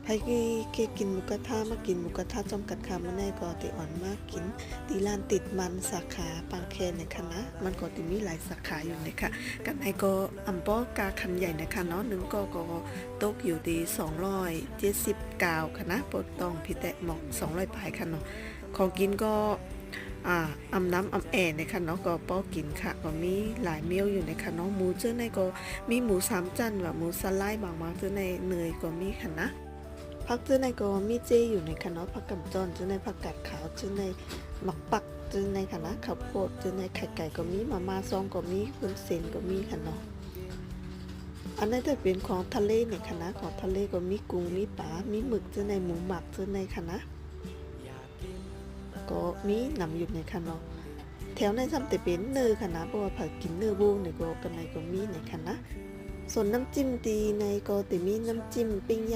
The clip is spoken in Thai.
ไผเกกินหมูกระทะมากินหมูกระทะจอมกัดคำมาแน่ก็ติอ่อนมากกินตีลานติดมันสาขาปางแคนในคณะมันก็ติมีหลายสาขาอยู่นะคะกันในก็อำป้อกาคันใหญ่นะคะเนาะหนึ่งก็ตกอยู่ที่279ค่ะนะปดต้องพิแตะหมอก200ปลายค่ะเนาะของกินก็อำน้ำอำแอนะคะเนาะก็ป้อกินค่ะก็มีหลายเมลอยู่นะคะเนาะหมูเจ้าในก็มีหมูสามจันว่าหมูสไลด์บางๆเจ้าในเนยก็มีค่ะนะผักเจ้าในก็มีเจอยู่ในค่ะเนาะผักกำจรเจ้าในผักกาดขาวเจ้าในหมักปักเจ้าในค่ะนะข้าวโพดเจ้าในไข่ไก่ก็มีมาม่าซองก็มีวุ้นเส้นก็มีค่ะเนาะอันนั้นจะเป็นของทะเลในค่ะนะของทะเลก็มีกุ้งมีปลามีหมึกเจ้าในหมูหมักเจ้าในค่ะนะก็มีนำอยู่ในค่ะเนาะแถวในซ้ำแต่เป็นเนยค่ะนะเพราะว่าผักกินเนื้อบูในก็กันในก็มีในค่ะนะส่วนน้ำจิ้มตีในก็แต่มีน้ำจิ้มปิ้งย่าง